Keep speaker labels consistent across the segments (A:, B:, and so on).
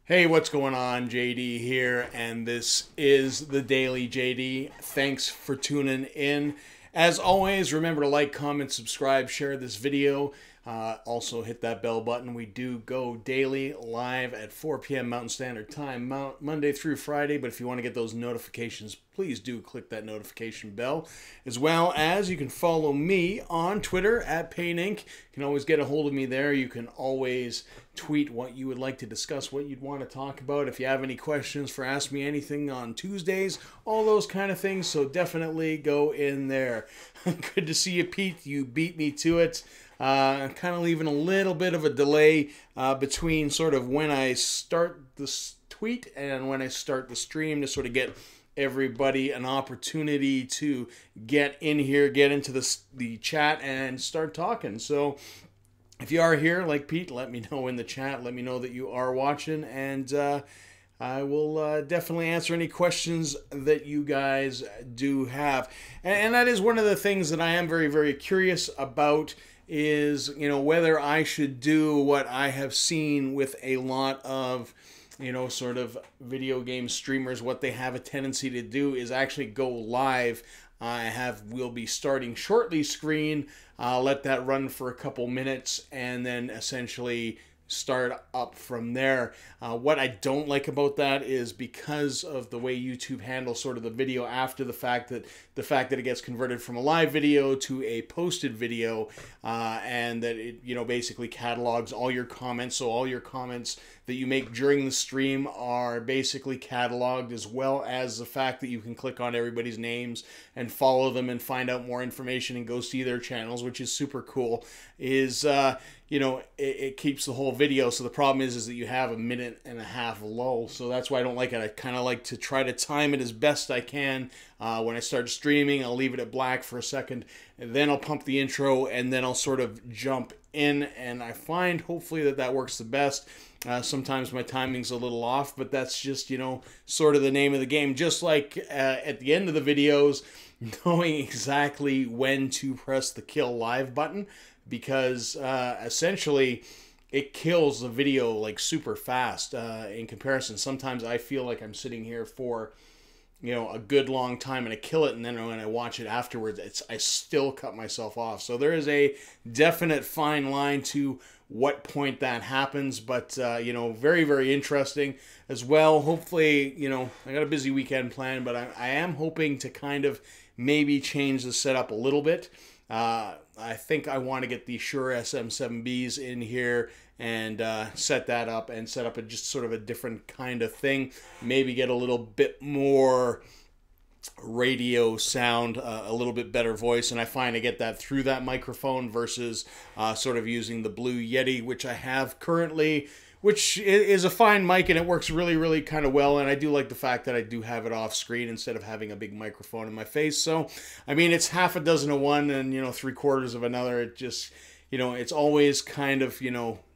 A: Hey, what's going on? JD here, and this is the Daily JD. Thanks for tuning in. As always, remember to like, comment, subscribe, share this video. Also, hit that bell button. We do go daily live at 4 p.m. Mountain Standard Time, Monday through Friday. But if you want to get those notifications, please do click that notification bell. As well as you can follow me on Twitter at Pain Inc. You can always get a hold of me there. You can always tweet what you would like to discuss, what you'd want to talk about. If you have any questions for Ask Me Anything on Tuesdays, all those kind of things. So definitely go in there. Good to see you, Pete. You beat me to it. I'm kind of leaving a little bit of a delay between sort of when I start this tweet and when I start the stream to sort of get everybody an opportunity to get in here, get into the chat and start talking. So if you are here, like Pete, let me know in the chat. Let me know that you are watching, and I will definitely answer any questions that you guys do have. And that is one of the things that I am very, very curious about is, whether I should do what I have seen with a lot of, sort of video game streamers. What they have a tendency to do is actually go live. We'll be starting shortly screen, let that run for a couple minutes, and then essentially start up from there. What I don't like about that is because of the way YouTube handles sort of the video after the fact that it gets converted from a live video to a posted video, and that it basically catalogs all your comments. So all your comments that you make during the stream are basically cataloged, as well as the fact that you can click on everybody's names and follow them and find out more information and go see their channels, which is super cool. It keeps the whole video. So the problem is that you have a minute and a half lull. So that's why I don't like it. I kind of like to try to time it as best I can. When I start streaming, I'll leave it at black for a second, and then I'll pump the intro, and then I'll sort of jump in, and I find hopefully that works the best. Sometimes my timing's a little off, but that's just, sort of the name of the game. Just like at the end of the videos, knowing exactly when to press the kill live button, because essentially it kills the video like super fast in comparison. Sometimes I feel like I'm sitting here for a good long time and I kill it, and then when I watch it afterwards, I still cut myself off. So there is a definite fine line to what point that happens, but very, very interesting as well. Hopefully, I got a busy weekend planned, but I am hoping to kind of maybe change the setup a little bit. I think I want to get the Shure SM7Bs in here and set that up and set up just sort of a different kind of thing. Maybe get a little bit more radio sound, a little bit better voice, and I find I get that through that microphone versus sort of using the Blue Yeti, which I have currently, which is a fine mic, and it works really, really kind of well. And I do like the fact that I do have it off screen instead of having a big microphone in my face. So, I mean, it's half a dozen of one and, 3/4 of another. It just, it's always kind of,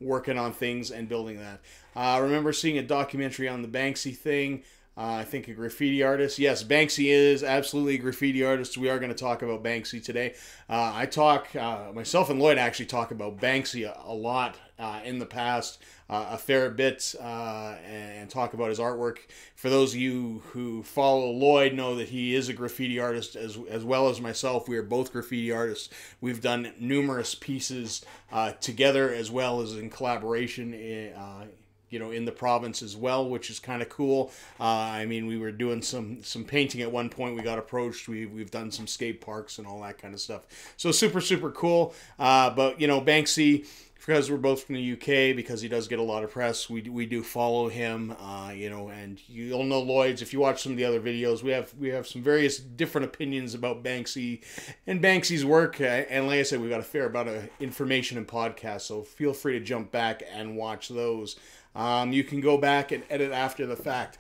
A: working on things and building that. I remember seeing a documentary on the Banksy thing. I think a graffiti artist. Yes, Banksy is absolutely a graffiti artist. We are going to talk about Banksy today. Myself and Lloyd actually talk about Banksy a lot in the past, a fair bit, and talk about his artwork. For those of you who follow Lloyd, know that he is a graffiti artist as well as myself. We are both graffiti artists. We've done numerous pieces together as well as in collaboration in the province as well, which is kind of cool. We were doing some painting at one point. We got approached. We've done some skate parks and all that kind of stuff. So super, super cool. But Banksy, because we're both from the UK, because he does get a lot of press, we do follow him. And you'll know Lloyd's if you watch some of the other videos. We have some various different opinions about Banksy and Banksy's work. And like I said, we've got a fair amount of information and podcasts. So feel free to jump back and watch those. You can go back and edit after the fact.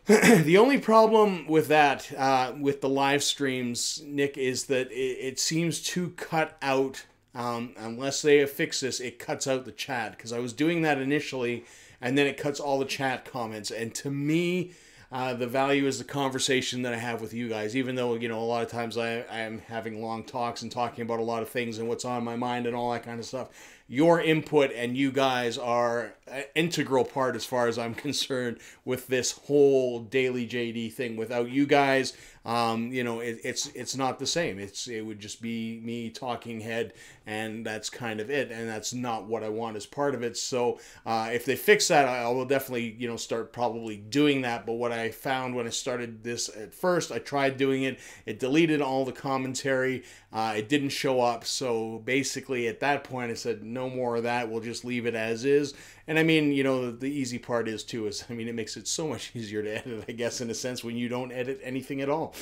A: The only problem with that, with the live streams, Nick, is that it seems to cut out, unless they fix this, it cuts out the chat. Because I was doing that initially, and then it cuts all the chat comments. And to me, The value is the conversation that I have with you guys, even though, you know, a lot of times I am having long talks and talking about a lot of things and what's on my mind and all that kind of stuff. Your input and you guys are an integral part, as far as I'm concerned, with this whole Daily JD thing. Without you guys, you know, it's not the same. It would just be me talking head, and that's kind of it. And that's not what I want as part of it. So if they fix that, I will definitely, you know, start probably doing that. But what I found when I started this at first, I tried doing it. It deleted all the commentary. It didn't show up. So basically at that point I said, no more of that. We'll just leave it as is. And I mean, you know, the easy part is too, is, I mean, it makes it so much easier to edit, I guess, in a sense, when you don't edit anything at all.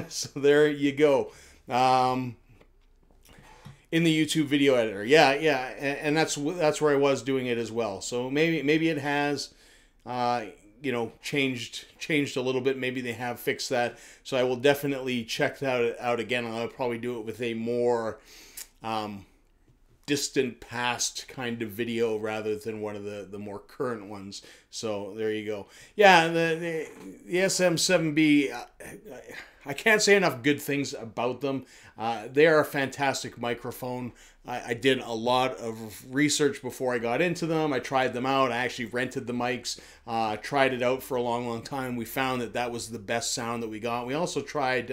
A: So there you go. In the YouTube video editor. Yeah. And that's where I was doing it as well. So maybe it has, you know, changed a little bit. Maybe they have fixed that. So I will definitely check that out again. I'll probably do it with a more distant past kind of video rather than one of the more current ones. So there you go. Yeah, the SM7B, I can't say enough good things about them. They are a fantastic microphone. I did a lot of research before I got into them. I tried them out. I actually rented the mics, tried it out for a long time. We found that was the best sound that we got. We also tried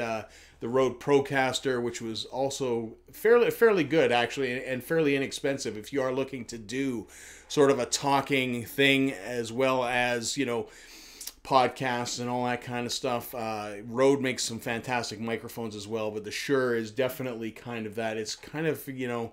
A: the Rode Procaster, which was also fairly good, actually, and fairly inexpensive if you are looking to do sort of a talking thing as well as, you know, podcasts and all that kind of stuff. Rode makes some fantastic microphones as well, but the Shure is definitely kind of that. It's kind of, you know,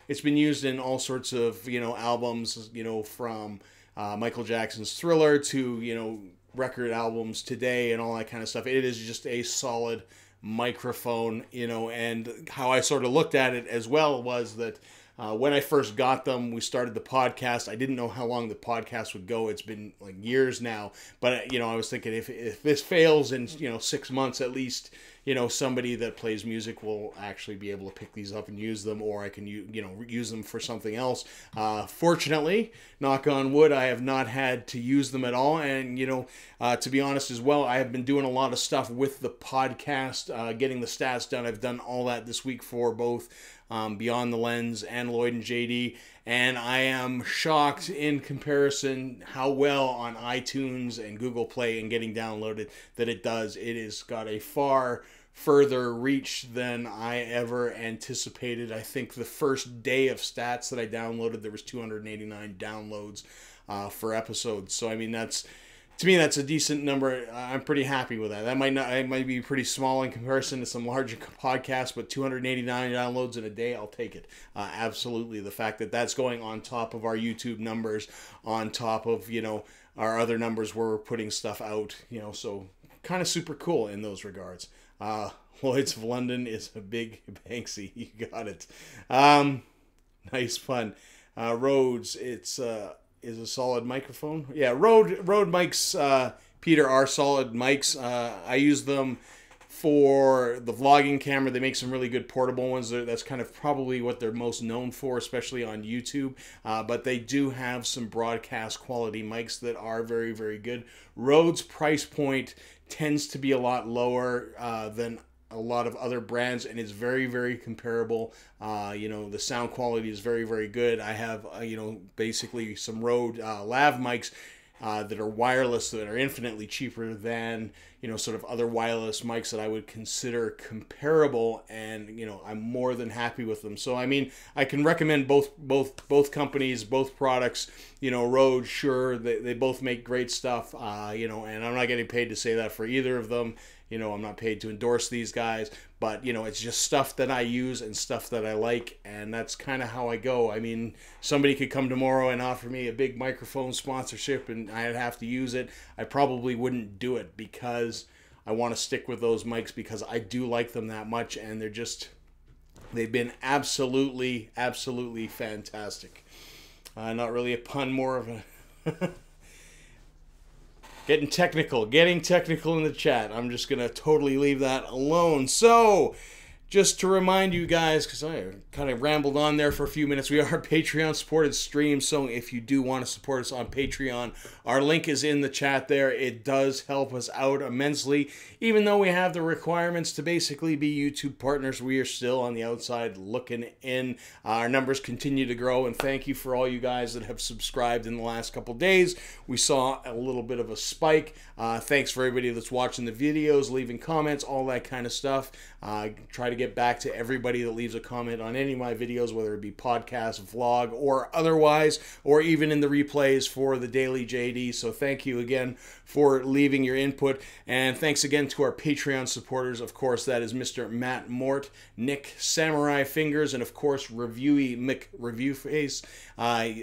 A: it's been used in all sorts of, you know, albums, you know, from Michael Jackson's Thriller to, you know, record albums today and all that kind of stuff. It is just a solid microphone, you know. And how I sort of looked at it as well was that when I first got them, we started the podcast. I didn't know how long the podcast would go. It's been like years now, but you know, I was thinking if this fails in, you know, 6 months at least, you know, somebody that plays music will actually be able to pick these up and use them, or I can, you know, use them for something else. Fortunately, knock on wood, I have not had to use them at all. And, you know, to be honest as well, I have been doing a lot of stuff with the podcast, getting the stats done. I've done all that this week for both Beyond the Lens and Lloyd and JD, and I am shocked in comparison how well on iTunes and Google Play and getting downloaded that it does. It has got a far further reach than I ever anticipated. I think the first day of stats that I downloaded, there was 289 downloads for episodes. So I mean, to me, that's a decent number. I'm pretty happy with that. That might be pretty small in comparison to some larger podcasts, but 289 downloads in a day, I'll take it. Absolutely. The fact that that's going on top of our YouTube numbers, on top of, you know, our other numbers where we're putting stuff out, you know, so kind of super cool in those regards. Lloyd's of London is a big Banksy. You got it. Nice fun. Rhodes, it's is a solid microphone. Yeah, Rode mics, Peter, are solid mics. I use them for the vlogging camera. They make some really good portable ones. That's kind of probably what they're most known for, especially on YouTube. But they do have some broadcast quality mics that are very, very good. Rode's price point tends to be a lot lower than a lot of other brands, and it's very, very comparable. You know, the sound quality is very, very good. I have, you know, basically some Rode lav mics that are wireless, that are infinitely cheaper than, you know, sort of other wireless mics that I would consider comparable, and, you know, I'm more than happy with them. So I mean, I can recommend both companies, both products. You know, Rode, sure, they both make great stuff. You know, and I'm not getting paid to say that for either of them. You know, I'm not paid to endorse these guys, but, you know, it's just stuff that I use and stuff that I like, and that's kind of how I go. I mean, somebody could come tomorrow and offer me a big microphone sponsorship and I'd have to use it. I probably wouldn't do it because I want to stick with those mics because I do like them that much, and they've been absolutely, absolutely fantastic. Not really a pun, more of a... Getting technical in the chat. I'm just going to totally leave that alone. So, just to remind you guys, because I kind of rambled on there for a few minutes, we are a Patreon supported stream, so if you do want to support us on Patreon, our link is in the chat there. It does help us out immensely. Even though we have the requirements to basically be YouTube partners, we are still on the outside looking in. Our numbers continue to grow, and thank you for all you guys that have subscribed in the last couple days. We saw a little bit of a spike. Thanks for everybody that's watching the videos, leaving comments, all that kind of stuff. Try to get back to everybody that leaves a comment on any of my videos, whether it be podcast, vlog, or otherwise, or even in the replays for the Daily JD. So thank you again for leaving your input, and thanks again to our Patreon supporters. Of course, that is Mr. Matt Mort, Nick Samurai Fingers, and of course Reviewee Mick Reviewface.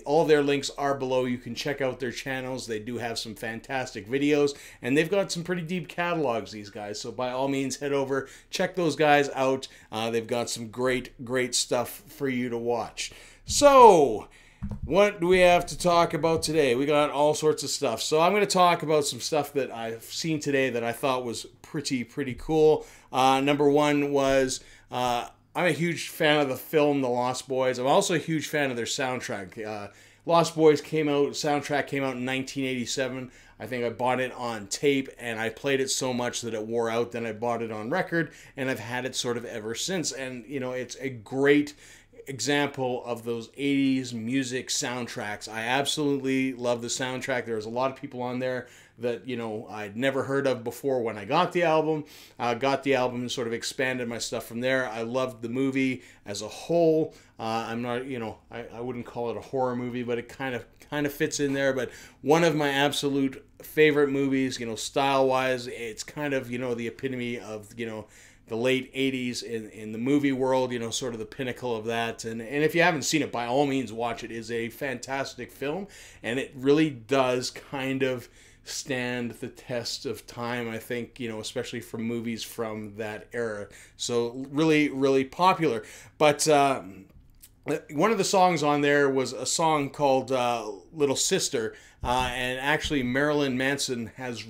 A: All their links are below. You can check out their channels. They do have some fantastic videos, and they've got some pretty deep catalogs, these guys. So by all means, head over, check those guys out. They've got some great stuff for you to watch. So what do we have to talk about today? We got all sorts of stuff. So I'm going to talk about some stuff that I've seen today that I thought was pretty cool. Number one was I'm a huge fan of the film The Lost Boys. I'm also a huge fan of their soundtrack. Lost Boys soundtrack came out in 1987. I think I bought it on tape, and I played it so much that it wore out. Then I bought it on record, and I've had it sort of ever since. And, you know, it's a great example of those 80s music soundtracks. I absolutely love the soundtrack. There's a lot of people on there that, you know, I'd never heard of before when I got the album. And sort of expanded my stuff from there. I loved the movie as a whole. I'm not, you know, I wouldn't call it a horror movie, but it kind of fits in there. But one of my absolute favorite movies, you know, style-wise, it's kind of, you know, the epitome of, you know, the late 80s in the movie world, you know, sort of the pinnacle of that. And if you haven't seen it, by all means, watch it. It is a fantastic film, and it really does kind of stand the test of time, I think, you know, especially for movies from that era. So really popular. But one of the songs on there was a song called Little Sister, and actually Marilyn Manson has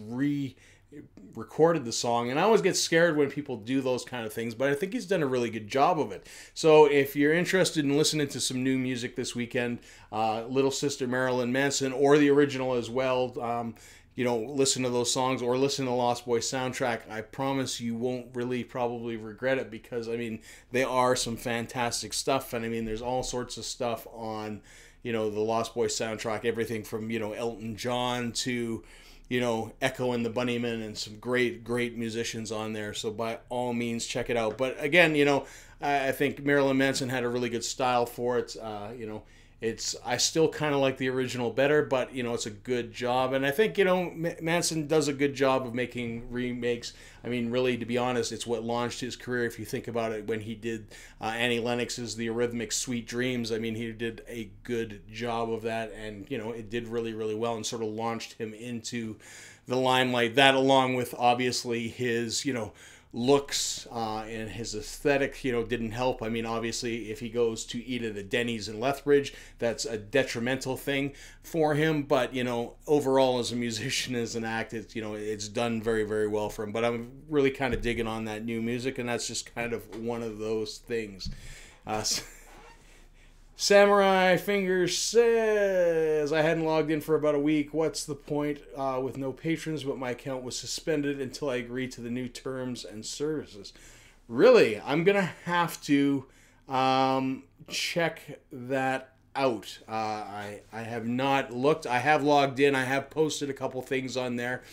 A: recorded the song, and I always get scared when people do those kind of things, but I think he's done a really good job of it. So if you're interested in listening to some new music this weekend, Little Sister Marilyn Manson, or the original as well, you know, listen to those songs or listen to the Lost Boys soundtrack. I promise you won't really probably regret it, because, I mean, they are some fantastic stuff. And I mean, there's all sorts of stuff on, you know, the Lost Boys soundtrack, everything from, you know, Elton John to, you know, Echo and the Bunnymen, and some great musicians on there. So by all means, check it out. But again, you know, I think Marilyn Manson had a really good style for it. You know, I still kind of like the original better, but, you know, it's a good job. And I think, you know, Manson does a good job of making remakes. I mean, really, to be honest, it's what launched his career. If you think about it, when he did Annie Lennox's The Eurythmics' Sweet Dreams, I mean, he did a good job of that. And, you know, it did really well, and sort of launched him into the limelight. That, along with, obviously, his, you know, looks and his aesthetic, you know, didn't help. I mean, obviously, if he goes to eat at a Denny's in Lethbridge, that's a detrimental thing for him. But, you know, overall, as a musician, as an act, it's, you know, it's done very well for him. But I'm really kind of digging on that new music, and that's just kind of one of those things. Samurai Fingers says, I hadn't logged in for about a week. What's the point with no patrons, but my account was suspended until I agreed to the new terms and services. Really? I'm going to have to check that out. I have not looked. I have logged in. I have posted a couple things on there.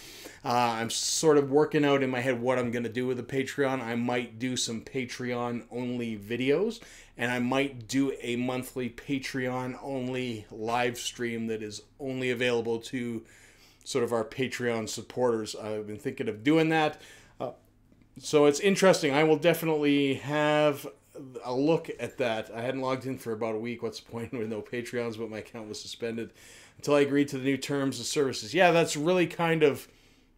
A: I'm sort of working out in my head what I'm going to do with the Patreon. I might do some Patreon-only videos, and I might do a monthly Patreon-only live stream that is only available to sort of our Patreon supporters. I've been thinking of doing that. So it's interesting. I will definitely have a look at that. I hadn't logged in for about a week. What's the point with no Patreons, but my account was suspended until I agreed to the new terms and services. Yeah, that's really kind of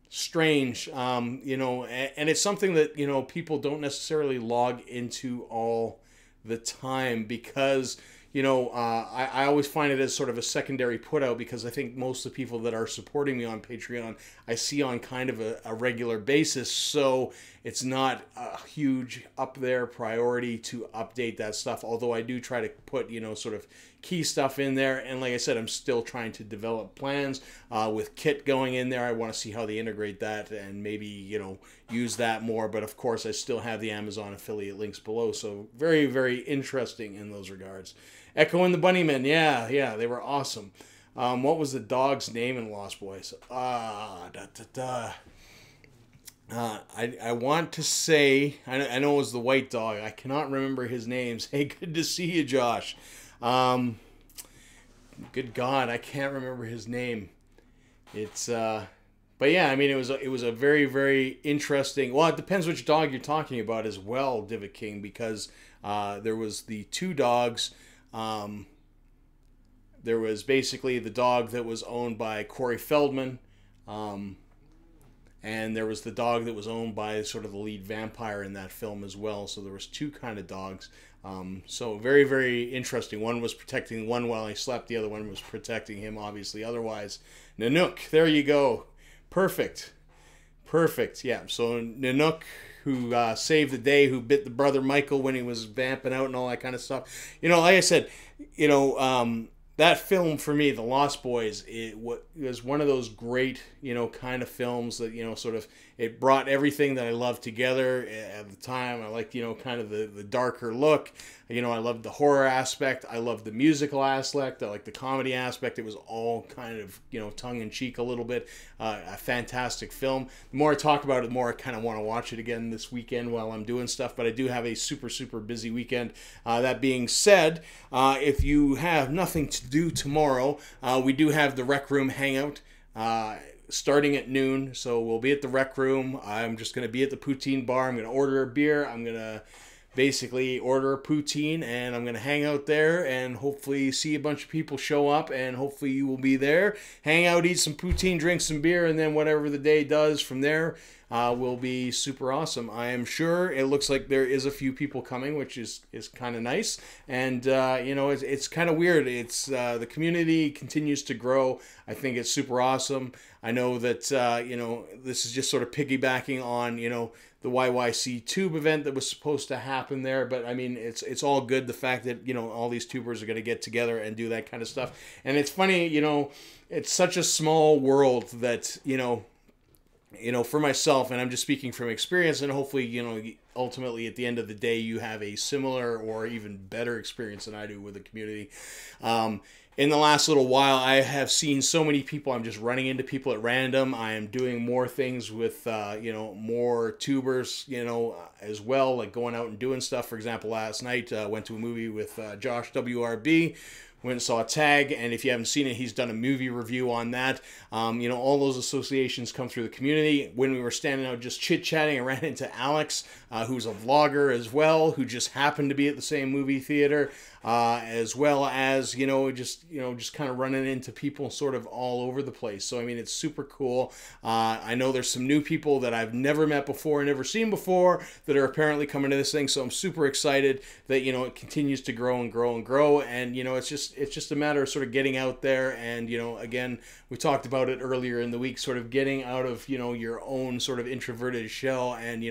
A: strange, you know, and it's something that, you know, people don't necessarily log into all the time, because, I always find it as sort of a secondary put out, because I think most of the people that are supporting me on Patreon, I see on kind of a regular basis. So it's not a huge up there priority to update that stuff. Although I do try to put, sort of key stuff in there. And like I said, I'm still trying to develop plans with Kit going in there. I want to see how they integrate that and maybe, use that more. But of course, I still have the Amazon affiliate links below. So very, very interesting in those regards. Echo and the Bunnymen. Yeah, they were awesome. What was the dog's name in Lost Boys? I want to say, I know it was the white dog. I cannot remember his names. Hey, good to see you, Josh. Good God, I can't remember his name. It's, but yeah, I mean, it was a very, very interesting. Well, it depends which dog you're talking about as well, Divot King, because there was the two dogs. There was basically the dog that was owned by Corey Feldman, and there was the dog that was owned by sort of the lead vampire in that film as well. So there was two kind of dogs. So very, very interesting. One was protecting one while he slept. The other one was protecting him, obviously. Otherwise, Nanook, there you go. Perfect. Yeah, so Nanook, who saved the day, who bit the brother Michael when he was vamping out and all that kind of stuff. Like I said, that film for me, The Lost Boys, it was one of those great, kind of films that, sort of, it brought everything that I loved together at the time. I liked, kind of the darker look. I loved the horror aspect. I loved the musical aspect. I liked the comedy aspect. It was all kind of, tongue-in-cheek a little bit. A fantastic film. The more I talk about it, the more I kind of want to watch it again this weekend while I'm doing stuff. But I do have a super, super busy weekend. That being said, if you have nothing to do tomorrow, we do have the Rec Room Hangout. Starting at noon, so we'll be at the Rec Room. I'm just going to be at the poutine bar. I'm going to order a beer. I'm going to basically order a poutine, and I'm going to hang out there and hopefully see a bunch of people show up, and hopefully you will be there. Hang out, eat some poutine, drink some beer, and then whatever the day does from there will be super awesome. I am sure it looks like there is a few people coming, which is kind of nice. And, it's kind of weird. It's the community continues to grow. I think it's super awesome. I know that, this is just sort of piggybacking on, the YYC Tube event that was supposed to happen there. But, I mean, it's all good, the fact that, all these tubers are going to get together and do that kind of stuff. And it's funny, it's such a small world that, for myself, and I'm just speaking from experience, and hopefully, ultimately at the end of the day, you have a similar or even better experience than I do with the community. In the last little while, I have seen so many people. I'm just running into people at random. I am doing more things with, more tubers, as well, like going out and doing stuff. For example, last night, went to a movie with Josh WRB. Went and saw Tag, and if you haven't seen it, he's done a movie review on that. All those associations come through the community. When we were standing out just chit-chatting, I ran into Alex, who's a vlogger as well, who just happened to be at the same movie theater, as well as, just kind of running into people sort of all over the place. So, I mean, it's super cool. I know there's some new people that I've never met before, never seen before, that are apparently coming to this thing, so I'm super excited that, it continues to grow and grow and grow, and, it's just a matter of sort of getting out there and, again, we talked about it earlier in the week, sort of getting out of, your own sort of introverted shell and,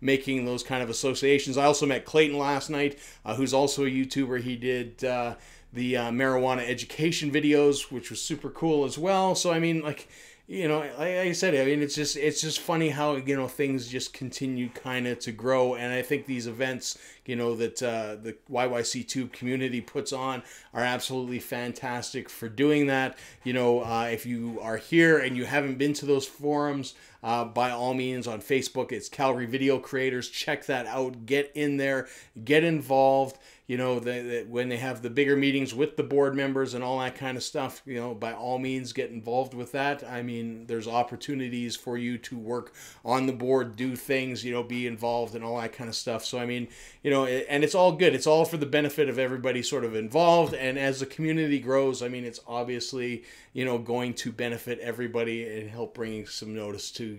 A: making those kind of associations. I also met Clayton last night, who's also a YouTuber. He did the marijuana education videos, which was super cool as well. So, I mean, like I said, I mean, it's just funny how, things just continue kind of to grow. And I think these events, that the YYC Tube community puts on are absolutely fantastic for doing that. If you are here and you haven't been to those forums, by all means on Facebook, it's Calgary Video Creators. Check that out. Get in there. Get involved. When they have the bigger meetings with the board members and all that kind of stuff, by all means get involved with that. I mean, there's opportunities for you to work on the board, do things, be involved and all that kind of stuff. So, I mean, and it's all good. It's all for the benefit of everybody sort of involved. And as the community grows, I mean, it's obviously, going to benefit everybody and help bringing some notice to,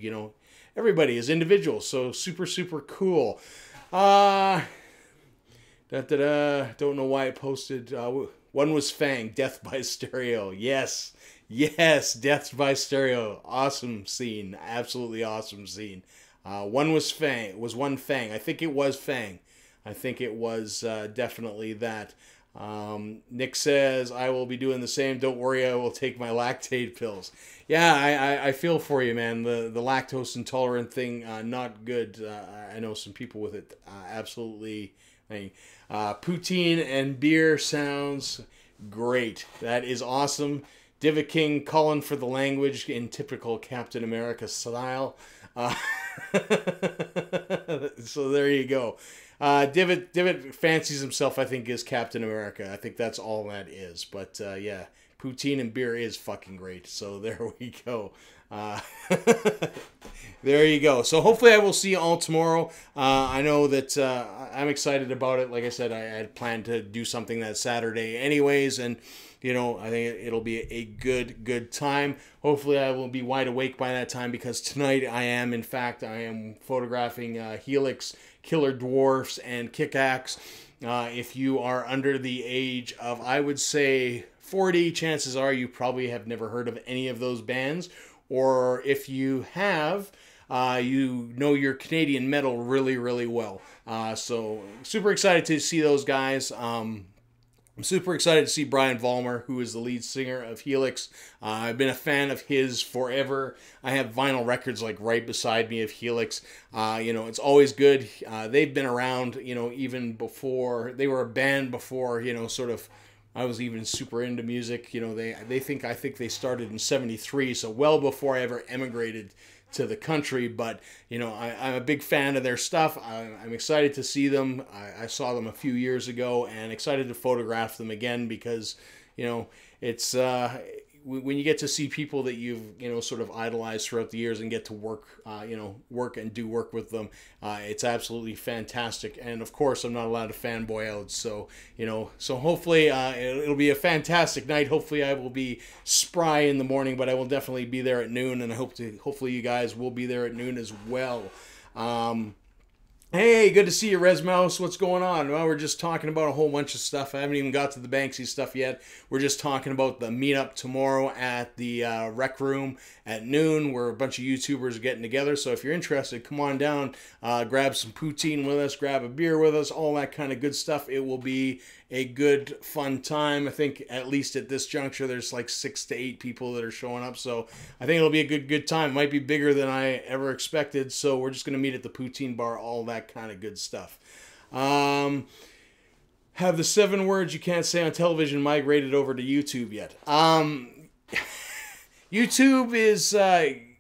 A: everybody as individuals. So super, super cool. Da, da, da. Don't know why I posted. One was Fang, Death by Stereo. Yes. Yes, Death by Stereo. Awesome scene. Absolutely awesome scene. One was Fang. Was one Fang. I think it was Fang. I think it was definitely that. Nick says, I will be doing the same. Don't worry, I will take my lactate pills. Yeah, I feel for you, man. The lactose intolerant thing, not good. I know some people with it. Absolutely. Poutine and beer sounds great. That is awesome. Diva King calling for the language in typical Captain America style. So there you go. Divot fancies himself, I think, as Captain America. I think that's all that is. But yeah, poutine and beer is fucking great. So there we go. There you go. So hopefully I will see you all tomorrow. I know that I'm excited about it. Like I said, I had planned to do something that Saturday anyways, and you know, I think it'll be a good time. Hopefully I will be wide awake by that time, because tonight I am photographing Helix, Killer Dwarfs, and Kickaxe. If you are under the age of, I would say, 40, chances are you probably have never heard of any of those bands. Or if you have, you know your Canadian metal really, really well. So super excited to see those guys. I'm super excited to see Brian Vollmer, who is the lead singer of Helix. I've been a fan of his forever. I have vinyl records like right beside me of Helix. You know, it's always good. They've been around, you know, even before they were a band before, you know, sort of I was even super into music. You know, I think they started in '73, so well before I ever emigrated to the country. But you know, I'm a big fan of their stuff. I'm excited to see them. I saw them a few years ago, and excited to photograph them again, because you know, it's when you get to see people that you've, you know, sort of idolized throughout the years and get to work and do work with them, it's absolutely fantastic. And of course, I'm not allowed to fanboy out, so you know, so hopefully it'll be a fantastic night. Hopefully I will be spry in the morning, but I will definitely be there at noon, and hopefully you guys will be there at noon as well. Hey, good to see you, Resmouse. What's going on? Well, we're just talking about a whole bunch of stuff. I haven't even got to the Banksy stuff yet. We're just talking about the meetup tomorrow at the Rec Room at noon, where a bunch of YouTubers are getting together. So if you're interested, come on down, grab some poutine with us, grab a beer with us, all that kind of good stuff. It will be a good, fun time. I think at least at this juncture, there's like 6 to 8 people that are showing up. So I think it'll be a good time. It might be bigger than I ever expected. So we're just going to meet at the poutine bar, all that kind of good stuff. Have the 7 words you can't say on television migrated over to YouTube yet? YouTube is,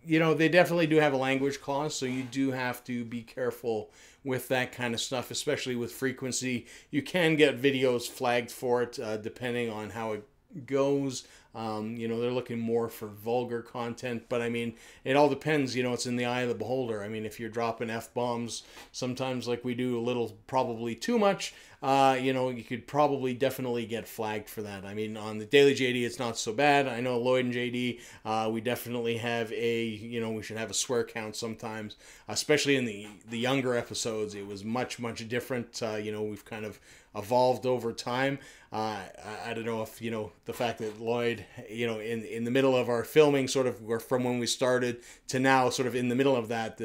A: you know, they definitely do have a language clause, so you do have to be careful with that kind of stuff, especially with frequency. You can get videos flagged for it, depending on how it goes. You know, they're looking more for vulgar content, but I mean, it all depends. You know, it's in the eye of the beholder. I mean, if you're dropping F-bombs sometimes, like we do a little, probably too much, you know, you could probably definitely get flagged for that. I mean, on the Daily JD, it's not so bad. I know Lloyd and JD, we definitely have you know, we should have a swear count sometimes, especially in the younger episodes. It was much different. You know, we've kind of evolved over time. I don't know if, you know, the fact that Lloyd, you know, in the middle of our filming, sort of from when we started to now, sort of in the middle of that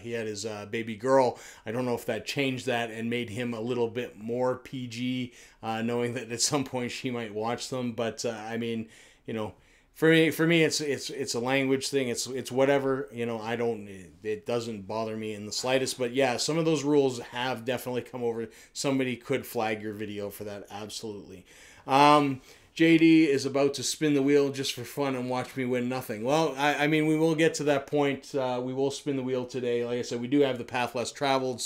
A: he had his baby girl. I don't know if that changed that and made him a little bit more PG, knowing that at some point she might watch them. But I mean, you know, for me, it's a language thing. It's whatever, you know. It doesn't bother me in the slightest. But yeah, some of those rules have definitely come over. Somebody could flag your video for that, absolutely. JD is about to spin the wheel just for fun and watch me win nothing. Well, I mean, we will get to that point. We will spin the wheel today. Like I said, we do have the Path Less Traveled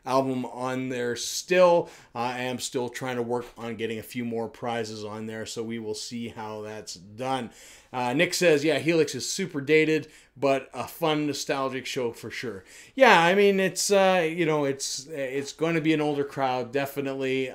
A: album on there still. I am still trying to work on getting a few more prizes on there, so we will see how that's done. Nick says, yeah, Helix is super dated, but a fun, nostalgic show for sure. Yeah, I mean, it's, you know, it's going to be an older crowd, definitely.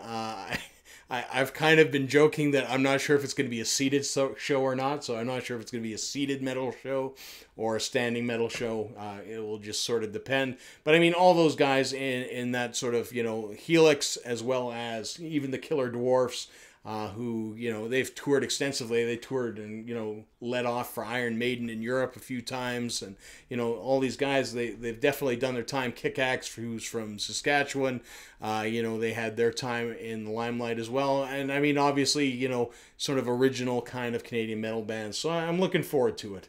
A: I've kind of been joking that I'm not sure if it's going to be a seated show or not. So I'm not sure if it's going to be a seated metal show or a standing metal show. It will just sort of depend. But I mean, all those guys in that sort of, you know, Helix, as well as even the Killer Dwarfs, who, you know, they've toured extensively. They toured and, you know, led off for Iron Maiden in Europe a few times. And, you know, all these guys, they've definitely done their time. Kick-Axe, who's from Saskatchewan, you know, they had their time in the limelight as well. And, I mean, obviously, you know, sort of original kind of Canadian metal bands. So I'm looking forward to it.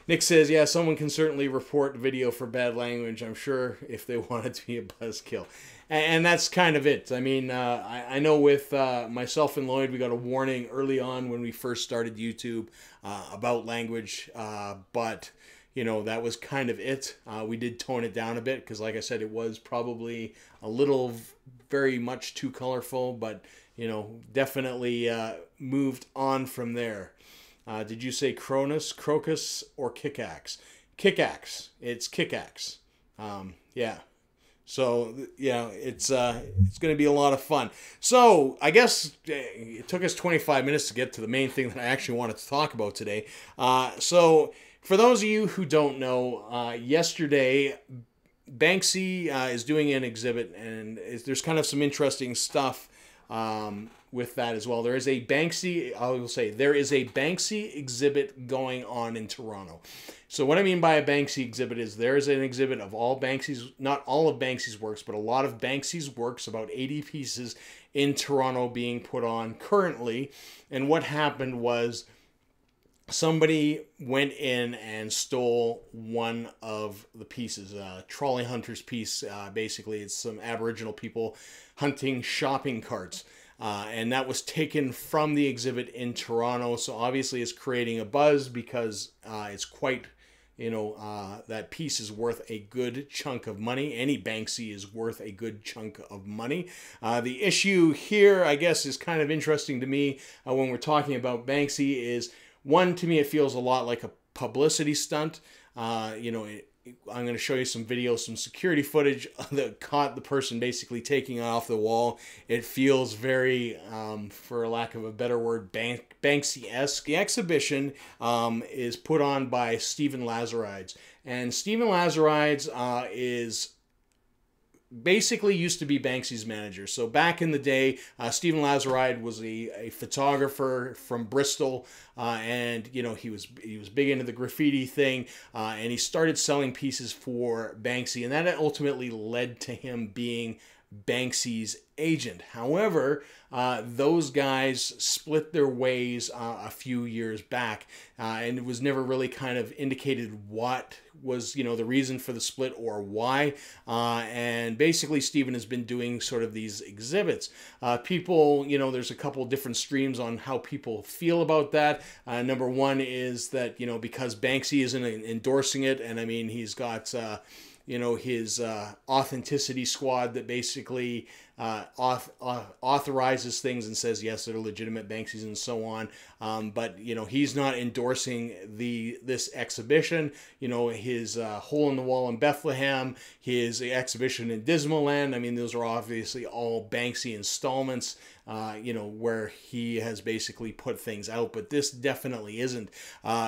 A: Nick says, yeah, someone can certainly report video for bad language, I'm sure, if they want it to be a buzzkill. And that's kind of it. I mean, I know with myself and Lloyd, we got a warning early on when we first started YouTube about language. But, you know, that was kind of it. We did tone it down a bit because, like I said, it was probably a little very much too colorful. But, you know, definitely moved on from there. Did you say Crocus, or Kick-Axe? Kick-Axe. It's Kick-Axe. Yeah. So, yeah, it's going to be a lot of fun. So, I guess it took us 25 minutes to get to the main thing that I actually wanted to talk about today. So, for those of you who don't know, yesterday, Banksy is doing an exhibit, and there's kind of some interesting stuff with that as well. There is a Banksy, I will say, there is a Banksy exhibit going on in Toronto. So what I mean by a Banksy exhibit is there is an exhibit of all Banksy's, not all of Banksy's works, but a lot of Banksy's works, about 80 pieces in Toronto being put on currently. And what happened was somebody went in and stole one of the pieces, Trolley Hunter's piece. Basically, it's some Aboriginal people hunting shopping carts. And that was taken from the exhibit in Toronto. So obviously it's creating a buzz because it's quite, you know, that piece is worth a good chunk of money. Any Banksy is worth a good chunk of money. The issue here, I guess, is kind of interesting to me when we're talking about Banksy is, one, to me, it feels a lot like a publicity stunt. You know, I'm going to show you some video, some security footage that caught the person basically taking it off the wall. It feels very, for lack of a better word, Banksy-esque. The exhibition is put on by Steven Lazarides. And Steven Lazarides is basically used to be Banksy's manager. So back in the day, Steven Lazarides was a photographer from Bristol, and you know, he was big into the graffiti thing, and he started selling pieces for Banksy, and that ultimately led to him being Banksy's agent. However, those guys split their ways a few years back, and it was never really kind of indicated what was, you know, the reason for the split or why. And basically, Steven has been doing sort of these exhibits. People, you know, there's a couple different streams on how people feel about that. Number one is that, you know, because Banksy isn't endorsing it, and I mean, he's got you know, his authenticity squad that basically authorizes things and says, yes, they're legitimate Banksys and so on. But, you know, he's not endorsing this exhibition. You know, his Hole in the Wall in Bethlehem, his exhibition in Dismaland, I mean, those are obviously all Banksy installments, you know, where he has basically put things out. But this definitely isn't.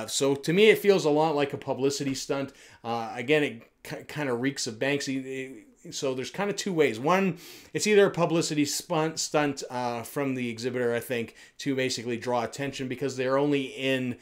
A: So to me, it feels a lot like a publicity stunt. Again, it kind of reeks of Banksy. So there's kind of two ways. One, it's either a publicity stunt from the exhibitor, I think, to basically draw attention, because they're only in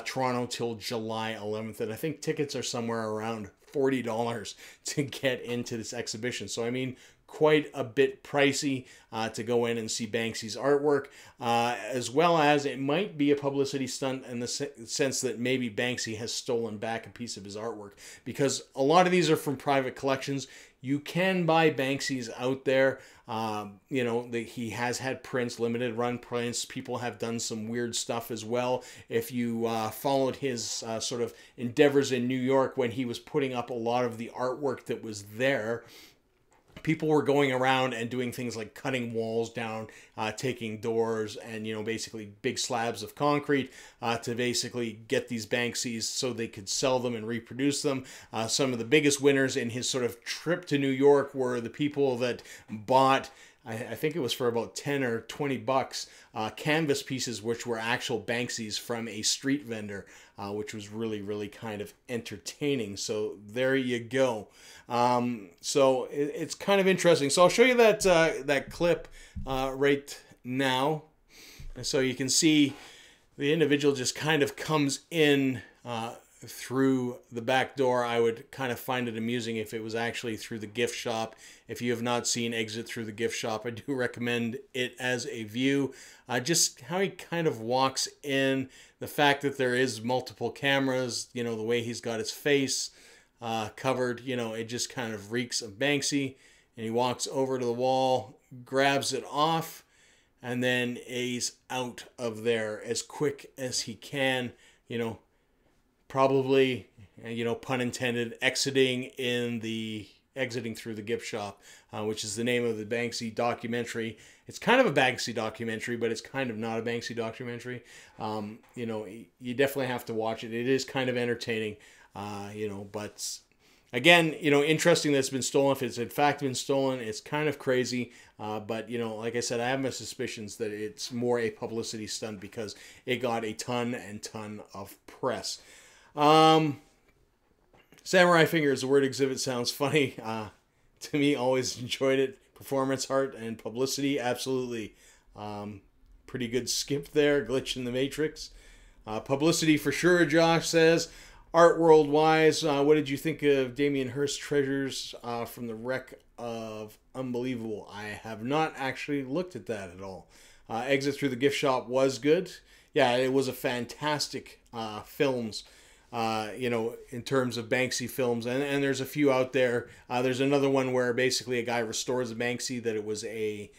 A: Toronto till July 11th. And I think tickets are somewhere around $40 to get into this exhibition. So, I mean, quite a bit pricey to go in and see Banksy's artwork, as well as it might be a publicity stunt in the sense that maybe Banksy has stolen back a piece of his artwork, because a lot of these are from private collections. You can buy Banksy's out there. You know, he has had prints, limited run prints. People have done some weird stuff as well. If you followed his sort of endeavors in New York when he was putting up a lot of the artwork that was there, people were going around and doing things like cutting walls down, taking doors, and, you know, basically big slabs of concrete to basically get these Banksys so they could sell them and reproduce them. Some of the biggest winners in his sort of trip to New York were the people that bought I think it was for about 10 or 20 bucks, canvas pieces which were actual Banksys from a street vendor, which was really, really kind of entertaining. So there you go. So it's kind of interesting. So I'll show you that that clip right now. And so you can see the individual just kind of comes in through the back door. I would kind of find it amusing if it was actually through the gift shop. If you have not seen Exit Through the Gift Shop, I do recommend it as a view. Just how he kind of walks in, the fact that there is multiple cameras, you know, the way he's got his face covered, you know, it just kind of reeks of Banksy. And he walks over to the wall, grabs it off, and then he's out of there as quick as he can, you know, probably, you know, pun intended, exiting through the gift shop, which is the name of the Banksy documentary. It's kind of a Banksy documentary, but it's kind of not a Banksy documentary. You know, you definitely have to watch it. It is kind of entertaining, you know, but again, you know, interesting that it's been stolen. If it's in fact been stolen, it's kind of crazy. But, you know, like I said, I have my suspicions that it's more a publicity stunt because it got a ton and ton of press. Samurai Fingers, the word exhibit sounds funny. To me, always enjoyed it. Performance art and publicity, absolutely. Pretty good skip there. Glitch in the Matrix. Publicity for sure, Josh says. Art world wise, what did you think of Damien Hirst's treasures from the wreck of Unbelievable? I have not actually looked at that at all. Exit Through the Gift Shop was good. Yeah, it was a fantastic films. You know, in terms of Banksy films, and there's a few out there. There's another one where basically a guy restores a Banksy that it was a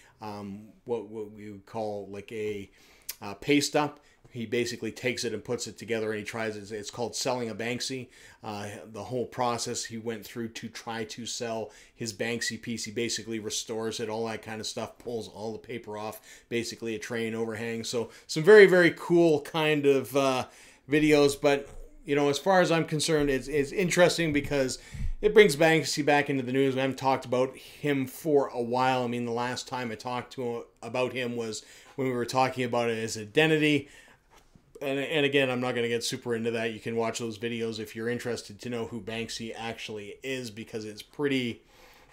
A: what we would call like a paste up. He basically takes it and puts it together, and he tries it. It's called selling a Banksy. The whole process he went through to try to sell his Banksy piece. He basically restores it, all that kind of stuff, pulls all the paper off, basically a train overhang. So some very, very cool kind of videos, but you know, as far as I'm concerned, it's interesting because it brings Banksy back into the news. We haven't talked about him for a while. I mean, the last time I talked to him about him was when we were talking about his identity. And again, I'm not going to get super into that. You can watch those videos if you're interested to know who Banksy actually is, because it's pretty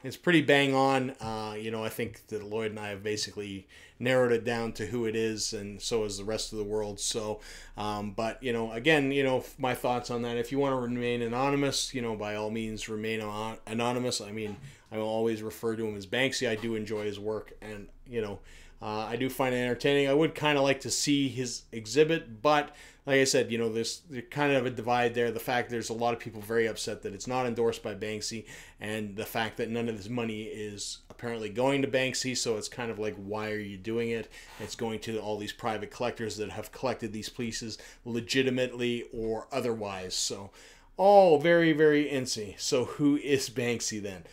A: bang on. You know, I think that Lloyd and I have basically narrowed it down to who it is, and so is the rest of the world. So, but, you know, again, you know, my thoughts on that. If you want to remain anonymous, you know, by all means, remain anonymous. I mean, I will always refer to him as Banksy. I do enjoy his work, and, you know, I do find it entertaining. I would kind of like to see his exhibit, but like I said, you know, there's kind of a divide there. The fact there's a lot of people very upset that it's not endorsed by Banksy, and the fact that none of this money is apparently going to Banksy, so it's kind of like, why are you doing it? It's going to all these private collectors that have collected these pieces legitimately or otherwise. So, all very, very incy. So who is Banksy then?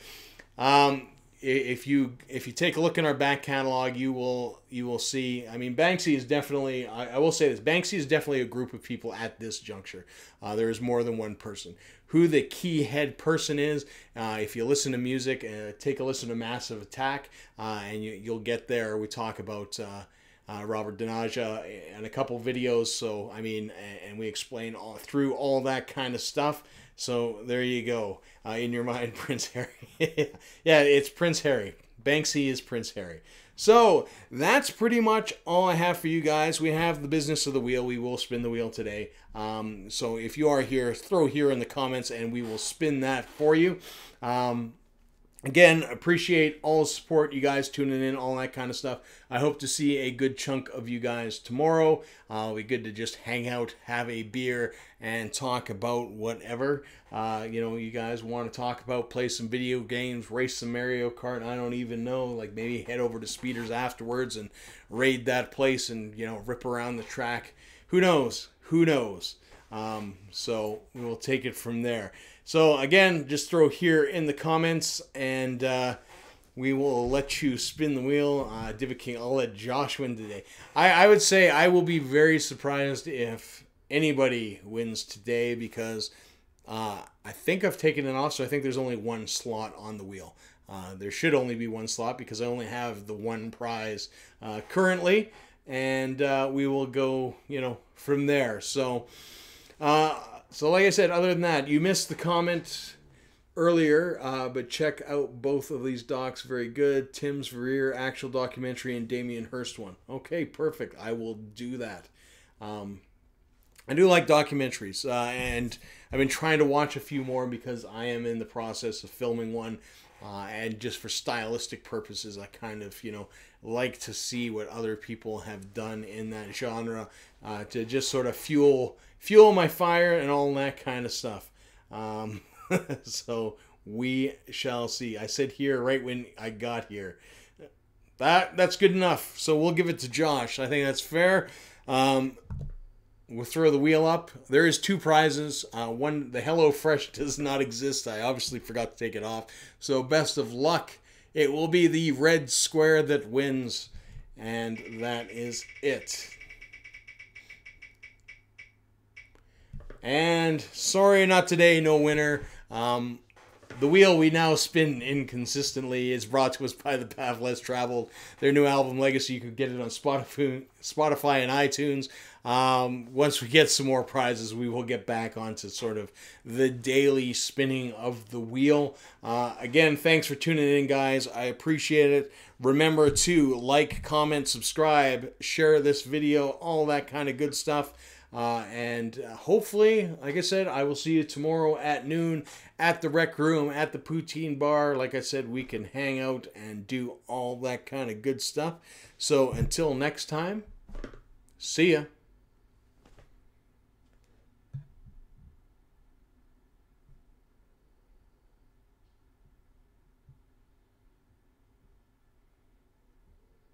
A: If you take a look in our back catalog, you will see. I mean, Banksy is definitely. I will say this: Banksy is definitely a group of people at this juncture. There is more than one person. Who the key head person is? If you listen to music, take a listen to Massive Attack, and you'll get there. We talk about Robert Donaja and a couple videos. So I mean, and we explain through all that kind of stuff. So there you go. In your mind, Prince Harry. Yeah, it's Prince Harry. Banksy is Prince Harry. So that's pretty much all I have for you guys. We have the business of the wheel. We will spin the wheel today. So if you are here, throw here in the comments and we will spin that for you. Again, appreciate all the support, you guys tuning in, all that kind of stuff. I hope to see a good chunk of you guys tomorrow. It'll be good to just hang out, have a beer, and talk about whatever. You know, you guys want to talk about, play some video games, race some Mario Kart, I don't even know. Like maybe head over to Speeders afterwards and raid that place and, you know, rip around the track. Who knows? Who knows? So we will take it from there. So again, just throw here in the comments, and we will let you spin the wheel. Diva King, I'll let Josh win today. I would say I will be very surprised if anybody wins today, because I think I've taken it off, so I think there's only one slot on the wheel. There should only be one slot because I only have the one prize currently, and we will go, from there. So, like I said, other than that, you missed the comment earlier, but check out both of these docs. Very good. Tim's Verrier actual documentary and Damien Hirst one. Okay, perfect. I will do that. I do like documentaries, and I've been trying to watch a few more because I am in the process of filming one, and just for stylistic purposes, I kind of, like to see what other people have done in that genre, to just sort of fuel my fire and all that kind of stuff. So we shall see. I said here right when I got here. That's good enough. So we'll give it to Josh. I think that's fair. We'll throw the wheel up. There is 2 prizes. One, the Hello Fresh does not exist. I obviously forgot to take it off. So best of luck. It will be the red square that wins. And that is it. And sorry, not today, no winner. The wheel we now spin inconsistently is brought to us by The Path Less Traveled. Their new album, Legacy, you can get it on Spotify and iTunes. Once we get some more prizes, we will get back onto sort of the daily spinning of the wheel. Again, thanks for tuning in, guys. I appreciate it. Remember to like, comment, subscribe, share this video, all that kind of good stuff. And hopefully, like I said, I will see you tomorrow at noon at the Rec Room, at the Poutine Bar. Like I said, we can hang out and do all that kind of good stuff. So until next time, see ya.